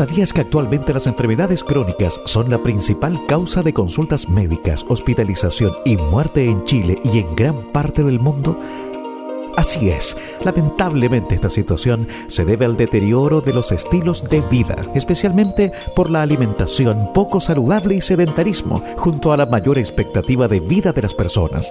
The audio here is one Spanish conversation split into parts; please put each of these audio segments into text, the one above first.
¿Sabías que actualmente las enfermedades crónicas son la principal causa de consultas médicas, hospitalización y muerte en Chile y en gran parte del mundo? Así es, lamentablemente esta situación se debe al deterioro de los estilos de vida, especialmente por la alimentación poco saludable y sedentarismo, junto a la mayor expectativa de vida de las personas.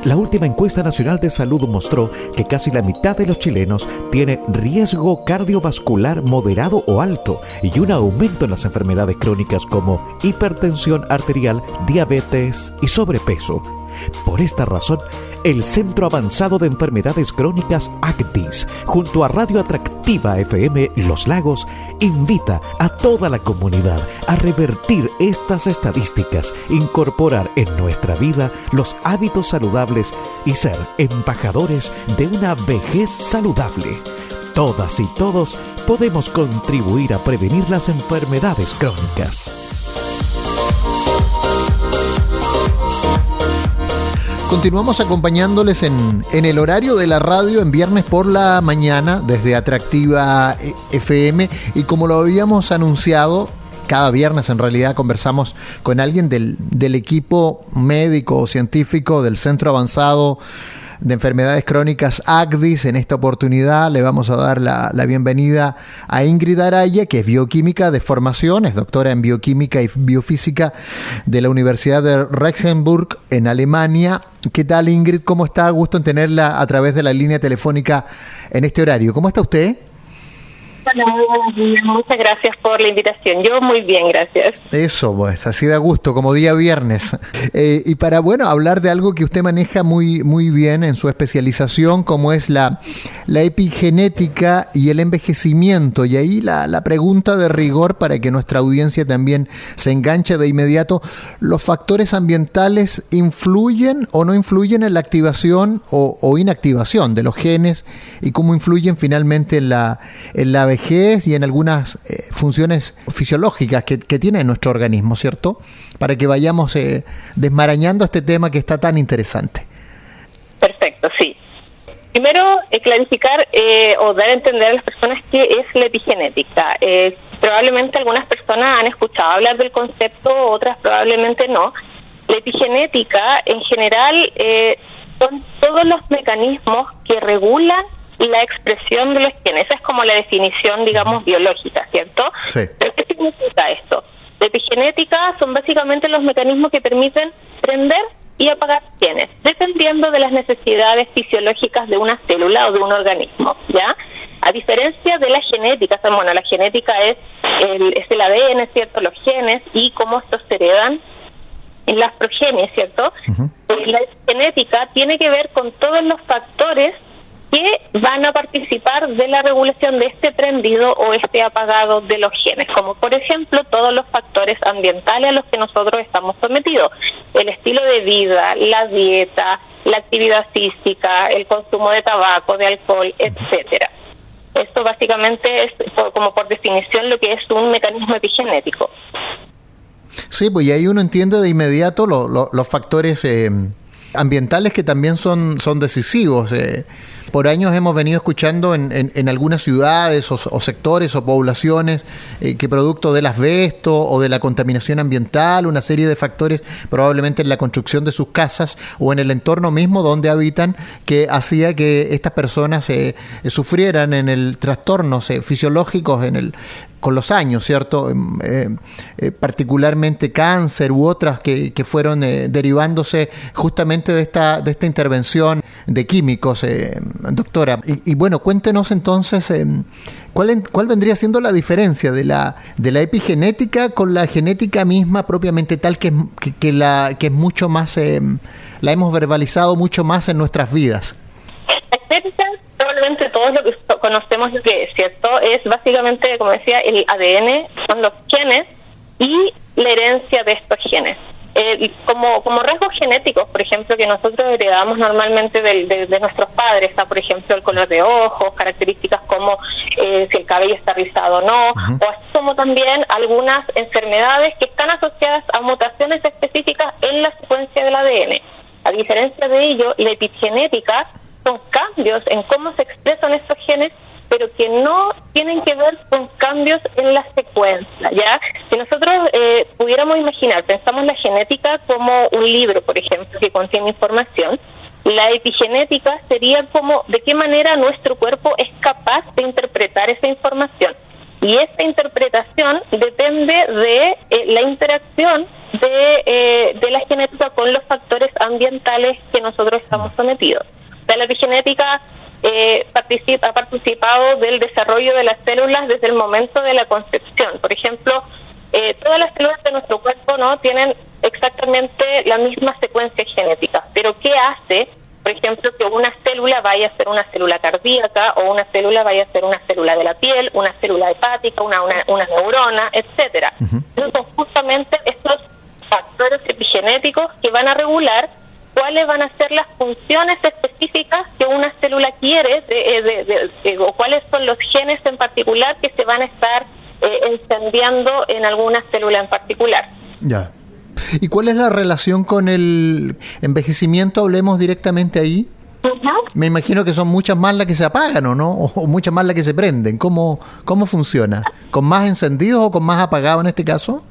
La última encuesta nacional de salud mostró que casi la mitad de los chilenos tiene riesgo cardiovascular moderado o alto y un aumento en las enfermedades crónicas como hipertensión arterial, diabetes y sobrepeso. Por esta razón, el Centro Avanzado de Enfermedades Crónicas ACDIS, junto a Radio Atractiva FM Los Lagos, invita a toda la comunidad a revertir estas estadísticas, incorporar en nuestra vida los hábitos saludables y ser embajadores de una vejez saludable. Todas y todos podemos contribuir a prevenir las enfermedades crónicas. Continuamos acompañándoles en el horario de la radio en viernes por la mañana desde Atractiva FM, y como lo habíamos anunciado, cada viernes en realidad conversamos con alguien del equipo médico o científico del Centro Avanzado de Enfermedades Crónicas ACDIS. En esta oportunidad le vamos a dar la bienvenida a Ingrid Araya, que es bioquímica de formación, es doctora en bioquímica y biofísica de la Universidad de Regensburg en Alemania. ¿Qué tal, Ingrid? ¿Cómo está? Gusto en tenerla a través de la línea telefónica en este horario. ¿Cómo está usted? Hola, muy buenos días. Muchas gracias por la invitación. Yo muy bien, gracias. Eso, pues, así da gusto, como día viernes. Y para, hablar de algo que usted maneja muy, muy bien en su especialización, como es la epigenética y el envejecimiento. Y ahí la pregunta de rigor para que nuestra audiencia también se enganche de inmediato. ¿Los factores ambientales influyen o no influyen en la activación o inactivación de los genes? ¿Y cómo influyen finalmente en la vejez y en algunas funciones fisiológicas que tiene nuestro organismo, ¿cierto? Para que vayamos desmarañando este tema que está tan interesante. Perfecto, sí. Primero, clarificar o dar a entender a las personas qué es la epigenética. Probablemente algunas personas han escuchado hablar del concepto, otras probablemente no. La epigenética, en general, son todos los mecanismos que regulan la expresión de los genes. Esa es como la definición, digamos, biológica, ¿cierto? Sí. ¿Pero qué significa esto? La epigenética son básicamente los mecanismos que permiten prender y apagar genes, dependiendo de las necesidades fisiológicas de una célula o de un organismo, ¿ya? A diferencia de la genética, la genética es el ADN, ¿cierto? Los genes y cómo estos se heredan en las progenies, ¿cierto? Uh-huh. La genética tiene que ver con todos los factores que van a participar de la regulación de este prendido o este apagado de los genes, como por ejemplo todos los factores ambientales a los que nosotros estamos sometidos, el estilo de vida, la dieta, la actividad física, el consumo de tabaco, de alcohol, etcétera. Esto básicamente es como por definición lo que es un mecanismo epigenético. Sí, pues y ahí uno entiende de inmediato los factores ambientales que también son decisivos. Por años hemos venido escuchando en algunas ciudades o sectores o poblaciones que producto del asbesto o de la contaminación ambiental, una serie de factores probablemente en la construcción de sus casas o en el entorno mismo donde habitan, que hacía que estas personas sufrieran en el trastornos fisiológicos con los años, ¿cierto? Particularmente cáncer u otras que fueron derivándose justamente de esta intervención de químicos, doctora. Y bueno, cuéntenos entonces ¿cuál vendría siendo la diferencia de la epigenética con la genética misma propiamente tal, que es mucho más, la hemos verbalizado mucho más en nuestras vidas? La genética, probablemente todos lo que conocemos lo que es, ¿cierto? Es básicamente, como decía, el ADN, son los genes y la herencia de estos genes. Como rasgos genéticos, por ejemplo, que nosotros heredamos normalmente de nuestros padres, está, por ejemplo, el color de ojos, características como si el cabello está rizado o no, uh-huh. O así como también algunas enfermedades que están asociadas a mutaciones específicas en la secuencia del ADN. A diferencia de ello, la epigenética son cambios en cómo se expresan estos genes, pero que no tienen que ver con cambios en la secuencia, ¿ya? Si nosotros pudiéramos imaginar, pensamos la genética como un libro, por ejemplo, que contiene información, la epigenética sería como de qué manera nuestro cuerpo es capaz de interpretar esa información. Y esta interpretación depende de la interacción de la genética con los factores ambientales que nosotros estamos sometidos. O sea, la epigenética ha participado del desarrollo de las células desde el momento de la concepción. Por ejemplo, todas las células de nuestro cuerpo no tienen exactamente la misma secuencia genética, pero ¿qué hace, por ejemplo, que una célula vaya a ser una célula cardíaca o una célula vaya a ser una célula de la piel, una célula hepática, una neurona, etcétera? Entonces son justamente estos factores epigenéticos que van a regular cuáles van a ser las funciones específicas que una célula quiere o cuáles son los genes en particular que se van a estar encendiendo en alguna célula en particular. Ya. ¿Y cuál es la relación con el envejecimiento? Hablemos directamente ahí. Me imagino que son muchas más las que se apagan, ¿o no? O muchas más las que se prenden. ¿Cómo funciona? ¿Con más encendidos o con más apagados en este caso?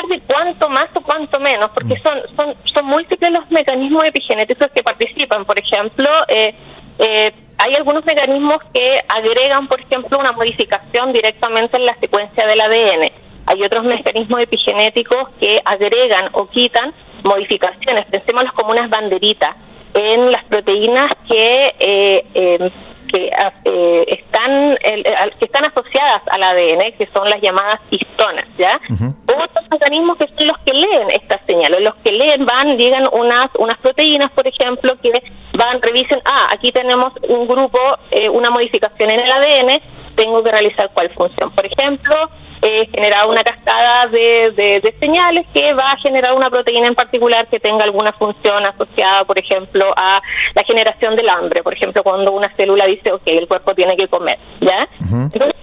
De cuánto más o cuánto menos, porque son múltiples los mecanismos epigenéticos que participan. Por ejemplo, hay algunos mecanismos que agregan, por ejemplo, una modificación directamente en la secuencia del ADN. Hay otros mecanismos epigenéticos que agregan o quitan modificaciones, pensémoslos como unas banderitas, en las proteínas que están asociadas al ADN, que son las llamadas histonas, ¿ya? Otros mecanismos que son los que leen estas señales. Los que leen llegan unas proteínas, por ejemplo, que revisen, aquí tenemos un grupo, una modificación en el ADN, tengo que realizar cuál función. Por ejemplo, generar una cascada de señales que va a generar una proteína en particular que tenga alguna función asociada, por ejemplo, a la generación del hambre. Por ejemplo, cuando una célula dice, el cuerpo tiene que comer, ¿ya? Entonces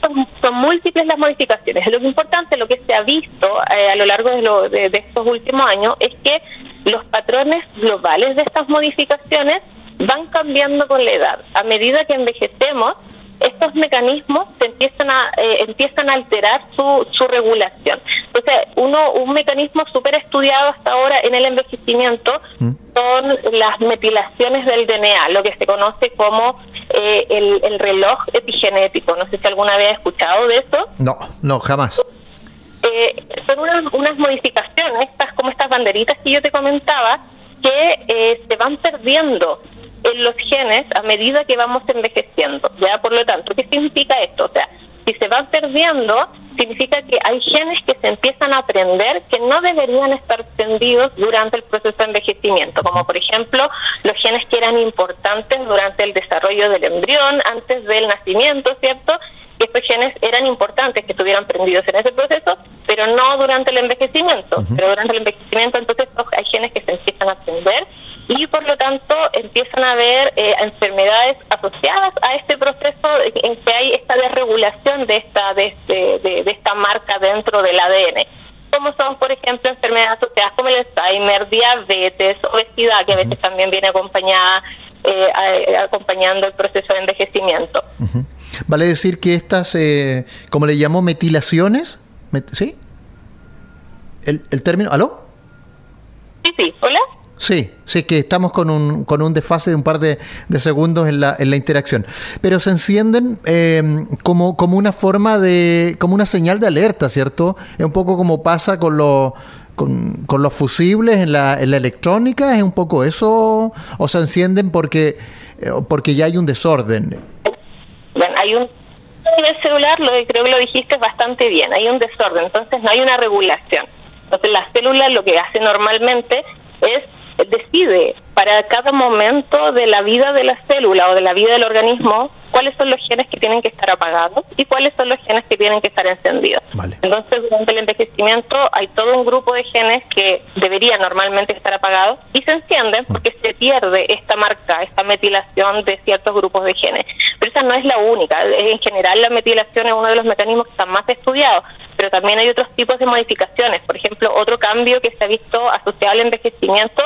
son múltiples las modificaciones. Lo importante, lo que se ha visto a lo largo de estos últimos años, es que los patrones globales de estas modificaciones van cambiando con la edad. A medida que envejecemos, estos mecanismos se empiezan a alterar su regulación. Entonces, un mecanismo súper estudiado hasta ahora en el envejecimiento son las metilaciones del DNA, lo que se conoce como el reloj epigenético. No sé si alguna vez has escuchado de eso. No, jamás. Son unas modificaciones, como estas banderitas que yo te comentaba, que se van perdiendo en los genes a medida que vamos envejeciendo, ¿ya? Por lo tanto, ¿qué significa esto? O sea, si se van perdiendo, significa que hay genes que se empiezan a aprender que no deberían estar prendidos durante el proceso de envejecimiento, como por ejemplo los genes que eran importantes durante el desarrollo del embrión, antes del nacimiento, ¿cierto? Que estos genes eran importantes que estuvieran prendidos en ese proceso, pero no durante el envejecimiento. Pero durante el envejecimiento, entonces, hay genes que se empiezan a prender y por lo tanto empiezan a haber enfermedades asociadas a este proceso en que hay esta desregulación de esta marca dentro del ADN, como son, por ejemplo, enfermedades asociadas como el Alzheimer, diabetes, obesidad, que a veces también viene acompañando el proceso de envejecimiento. Vale decir que estas, como le llamo, metilaciones, ¿sí? ¿El término? ¿Aló? Sí, ¿hola? Sí, que estamos con un desfase de un par de segundos en la interacción. Pero se encienden como una forma como una señal de alerta, ¿cierto? Es un poco como pasa con los fusibles en la electrónica, ¿es un poco eso? ¿O se encienden porque ya hay un desorden? Bueno, hay a nivel celular, creo que lo dijiste bastante bien, hay un desorden, entonces no hay una regulación. Entonces la célula lo que hace normalmente decide para cada momento de la vida de la célula o de la vida del organismo cuáles son los genes que tienen que estar apagados y cuáles son los genes que tienen que estar encendidos. Vale. Entonces, durante el envejecimiento hay todo un grupo de genes que deberían normalmente estar apagados y se encienden porque se pierde esta marca, esta metilación de ciertos grupos de genes. Pero esa no es la única. En general, la metilación es uno de los mecanismos que están más estudiados, pero también hay otros tipos de modificaciones. Por ejemplo, otro cambio que se ha visto asociado al envejecimiento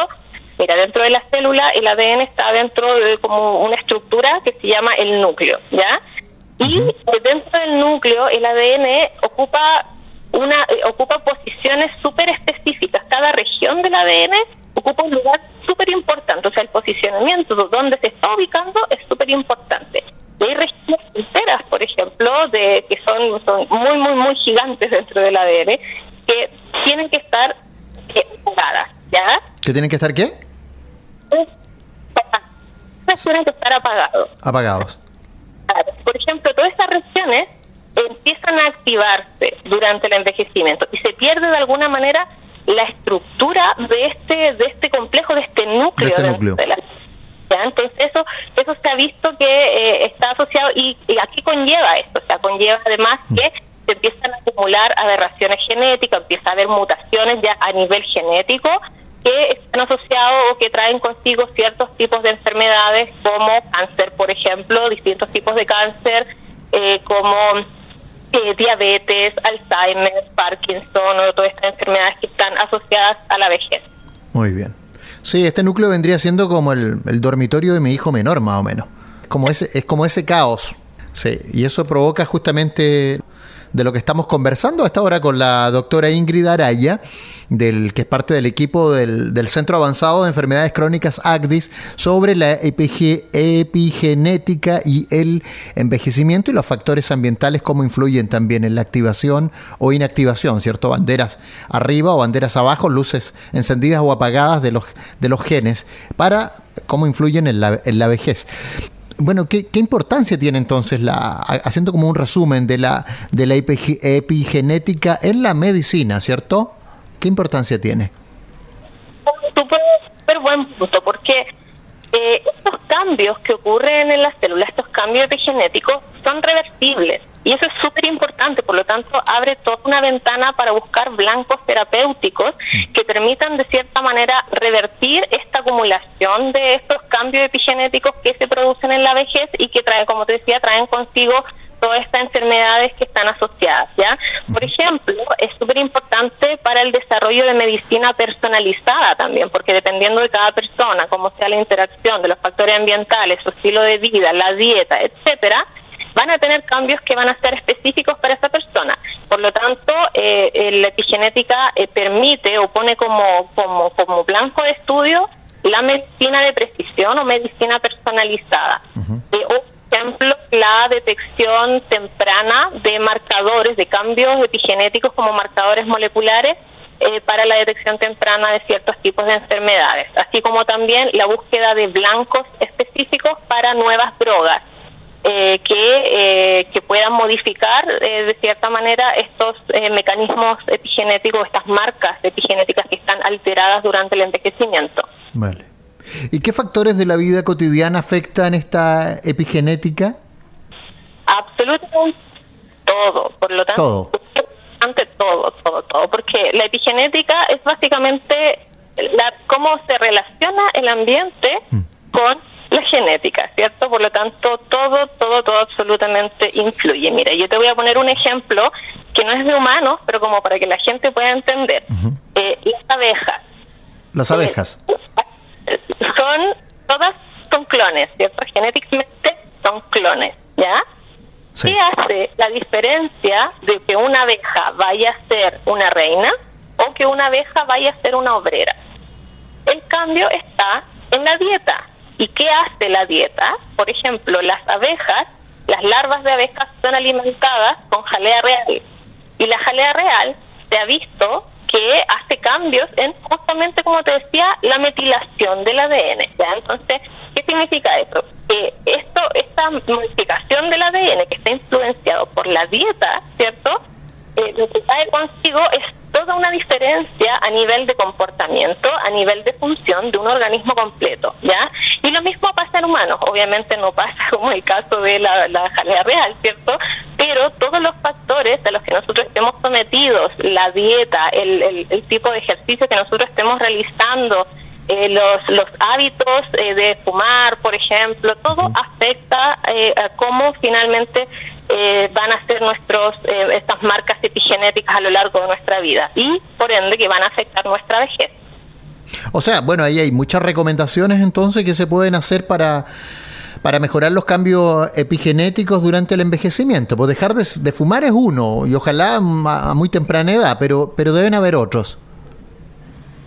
Mira, dentro de la célula el ADN está dentro de como una estructura que se llama el núcleo, ¿ya? Y dentro del núcleo el ADN ocupa posiciones súper específicas. Cada región del ADN ocupa un lugar súper importante, o sea, el posicionamiento de donde se está ubicando es súper importante. Y hay regiones enteras, por ejemplo, que son muy, muy, muy gigantes dentro del ADN, que tienen que estar apagadas, ¿ya? ¿Que tienen que estar qué? Tienen que estar apagados. Apagados. Por ejemplo, todas estas regiones empiezan a activarse durante el envejecimiento y se pierde de alguna manera la estructura de este complejo, de este núcleo. ¿Ya? Entonces eso se ha visto que está asociado y ¿a qué conlleva esto? O sea, conlleva además que se empiezan a acumular aberraciones genéticas, empieza a haber mutaciones ya a nivel genético que están asociados o que traen consigo ciertos tipos de enfermedades como cáncer, por ejemplo, distintos tipos de cáncer, como diabetes, Alzheimer, Parkinson o todas estas enfermedades que están asociadas a la vejez. Muy bien. Sí, este núcleo vendría siendo como el dormitorio de mi hijo menor, más o menos. Es como ese caos. Sí, y eso provoca justamente de lo que estamos conversando hasta ahora con la doctora Ingrid Araya, que es parte del equipo del Centro Avanzado de Enfermedades Crónicas ACDIS, sobre la epigenética y el envejecimiento y los factores ambientales, cómo influyen también en la activación o inactivación, ¿cierto? Banderas arriba o banderas abajo, luces encendidas o apagadas de los genes, para cómo influyen en la vejez. Bueno, ¿qué importancia tiene entonces, haciendo como un resumen de la epigenética en la medicina, ¿cierto? ¿Qué importancia tiene? Súper buen punto, porque estos cambios que ocurren en las células, estos cambios epigenéticos, son reversibles. Y eso es súper importante, por lo tanto, abre toda una ventana para buscar blancos terapéuticos que permitan, de cierta manera, revertir esta acumulación de estos cambios epigenéticos que se producen en la vejez y que traen, como te decía, traen consigo todas estas enfermedades que están asociadas, ¿ya? Por ejemplo, es súper importante para el desarrollo de medicina personalizada también, porque dependiendo de cada persona, cómo sea la interacción de los factores ambientales, su estilo de vida, la dieta, etcétera, van a tener cambios que van a ser específicos para esa persona. Por lo tanto, la epigenética permite o pone como blanco de estudio la medicina de precisión o medicina personalizada. Por ejemplo, la detección temprana de marcadores, de cambios epigenéticos como marcadores moleculares para la detección temprana de ciertos tipos de enfermedades, así como también la búsqueda de blancos específicos para nuevas drogas que puedan modificar de cierta manera estos mecanismos epigenéticos, estas marcas epigenéticas que están alteradas durante el envejecimiento. Vale. ¿Y qué factores de la vida cotidiana afectan esta epigenética? Absolutamente todo, por lo tanto, todo, porque la epigenética es básicamente cómo se relaciona el ambiente con la genética, ¿cierto? Por lo tanto, todo absolutamente influye. Mira, yo te voy a poner un ejemplo que no es de humanos, pero como para que la gente pueda entender. Las abejas. Las abejas. Todas son clones, ¿cierto? Genéticamente son clones, ¿ya? Sí. ¿Qué hace la diferencia de que una abeja vaya a ser una reina o que una abeja vaya a ser una obrera? El cambio está en la dieta. ¿Y qué hace la dieta? Por ejemplo, las abejas, las larvas de abejas son alimentadas con jalea real. Y la jalea real se ha visto que hace cambios en, justamente como te decía, la metilación del ADN, ¿ya? Entonces, ¿qué significa eso? Que esta modificación del ADN que está influenciado por la dieta, ¿cierto? Lo que trae consigo es toda una diferencia a nivel de comportamiento, a nivel de función de un organismo completo, ¿ya? Y lo mismo pasa en humanos, obviamente no pasa como el caso de la jalea real, ¿cierto? Pero todos los factores a los que nosotros estemos sometidos, la dieta, el tipo de ejercicio que nosotros estemos realizando, los hábitos de fumar, por ejemplo, todo afecta a cómo finalmente van a ser estas marcas epigenéticas a lo largo de nuestra vida y, por ende, que van a afectar nuestra vejez. O sea, bueno, ahí hay muchas recomendaciones entonces que se pueden hacer para mejorar los cambios epigenéticos durante el envejecimiento. Pues dejar de fumar es uno, y ojalá a muy temprana edad, pero deben haber otros.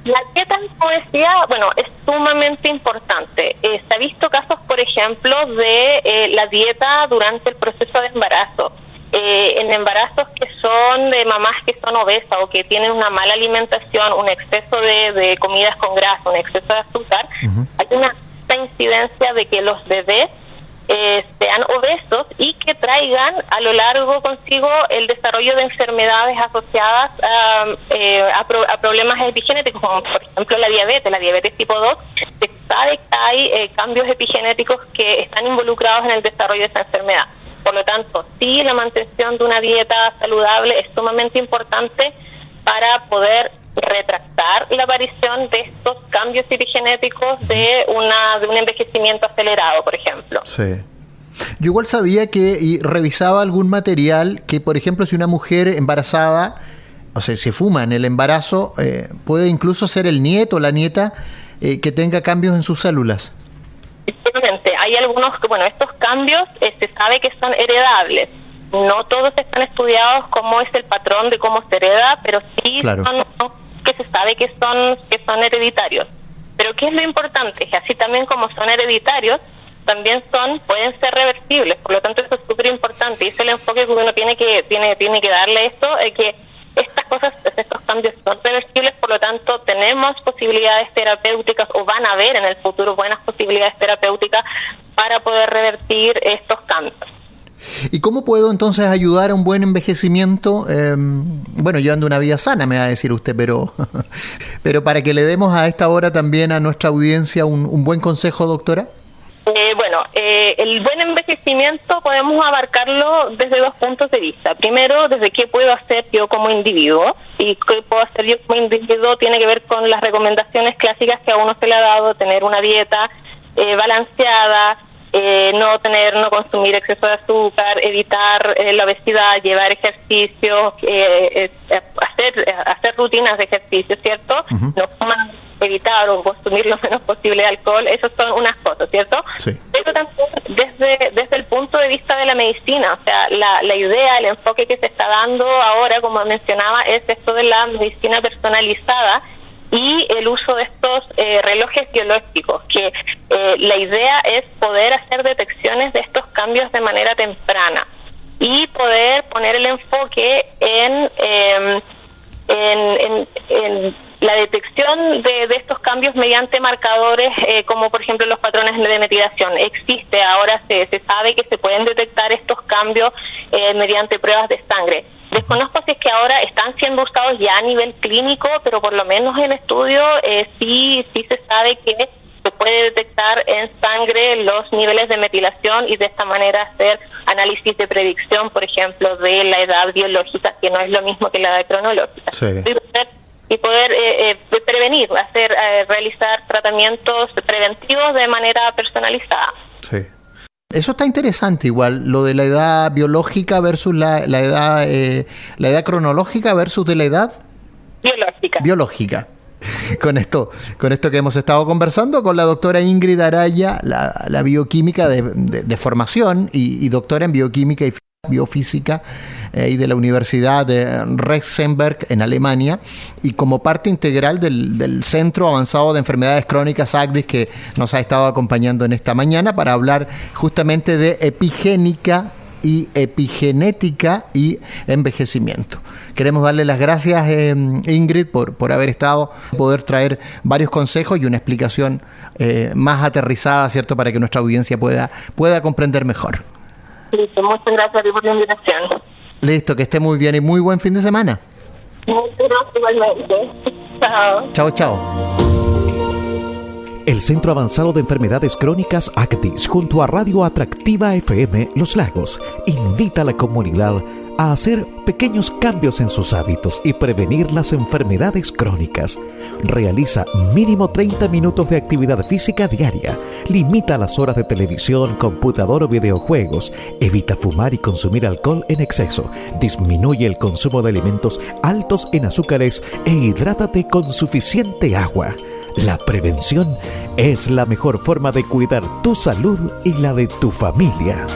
La dieta, como decía, bueno, es sumamente importante. Se ha visto casos, por ejemplo, de la dieta durante el proceso de embarazo. En embarazos que son de mamás que son obesas o que tienen una mala alimentación, un exceso de comidas con grasa, un exceso de azúcar, hay una alta incidencia de que los bebés sean obesos y que traigan a lo largo consigo el desarrollo de enfermedades asociadas a problemas epigenéticos, como por ejemplo la diabetes tipo 2. Se sabe que hay cambios epigenéticos que están involucrados en el desarrollo de esa enfermedad. Por lo tanto, sí, la mantención de una dieta saludable es sumamente importante para poder retractar la aparición de estos cambios epigenéticos de un envejecimiento acelerado, por ejemplo. Sí. Yo igual sabía y revisaba algún material que, por ejemplo, si una mujer embarazada, o sea, se fuma en el embarazo, puede incluso ser el nieto o la nieta que tenga cambios en sus células. Efectivamente, hay algunos que, estos cambios se sabe que son heredables. No todos están estudiados cómo es el patrón de cómo se hereda, pero sí claro. son que se sabe que son hereditarios. Pero ¿qué es lo importante? Que así también como son hereditarios, también pueden ser reversibles. Por lo tanto, eso es súper importante. Y ese es el enfoque que uno tiene que darle esto, que estos cambios son reversibles, por lo tanto tenemos posibilidades terapéuticas, o van a haber en el futuro buenas posibilidades terapéuticas para poder revertir estos cambios. ¿Y cómo puedo entonces ayudar a un buen envejecimiento? Llevando una vida sana, me va a decir usted, pero para que le demos a esta hora también a nuestra audiencia un buen consejo, doctora. El buen envejecimiento podemos abarcarlo desde dos puntos de vista. Primero, desde qué puedo hacer yo como individuo, y qué puedo hacer yo como individuo tiene que ver con las recomendaciones clásicas que a uno se le ha dado: tener una dieta balanceada, no consumir exceso de azúcar, evitar la obesidad, llevar ejercicio, hacer rutinas de ejercicio, ¿cierto? No fumar, evitar o consumir lo menos posible de alcohol. Esas son unas cosas, ¿cierto? Sí. Eso también desde el punto de vista de la medicina, o sea, la idea, el enfoque que se está dando ahora, como mencionaba, es esto de la medicina personalizada y el uso de estos relojes biológicos, que la idea es poder hacer detecciones de estos cambios de manera temprana y poder poner el enfoque en la detección de estos cambios mediante marcadores como por ejemplo los patrones de metilación. Ahora se sabe que se pueden detectar estos cambios mediante pruebas de sangre. Desconozco si es que ahora están siendo usados ya a nivel clínico, pero por lo menos en estudio sí se sabe que se puede detectar en sangre los niveles de metilación y de esta manera hacer análisis de predicción, por ejemplo, de la edad biológica, que no es lo mismo que la edad cronológica. Sí. Y poder prevenir, realizar tratamientos preventivos de manera personalizada. Sí. Eso está interesante igual, lo de la edad biológica versus la edad cronológica versus de la edad biológica. Con esto que hemos estado conversando con la doctora Ingrid Araya, la bioquímica de formación y doctora en bioquímica y biofísica y de la Universidad de Reichsenberg en Alemania, y como parte integral del Centro Avanzado de Enfermedades Crónicas ACDIS, que nos ha estado acompañando en esta mañana para hablar justamente de epigénica y epigenética y envejecimiento. Queremos darle las gracias, Ingrid, por haber estado, poder traer varios consejos y una explicación más aterrizada, ¿cierto?, para que nuestra audiencia pueda comprender mejor. Listo, muchas gracias por la invitación. Listo, que esté muy bien y muy buen fin de semana. Muchas gracias igualmente. Chao. Chao, chao. El Centro Avanzado de Enfermedades Crónicas ACDIS, junto a Radio Atractiva FM Los Lagos, invita a la comunidad a hacer pequeños cambios en sus hábitos y prevenir las enfermedades crónicas. Realiza mínimo 30 minutos de actividad física diaria. Limita las horas de televisión, computador o videojuegos. Evita fumar y consumir alcohol en exceso. Disminuye el consumo de alimentos altos en azúcares e hidrátate con suficiente agua. La prevención es la mejor forma de cuidar tu salud y la de tu familia.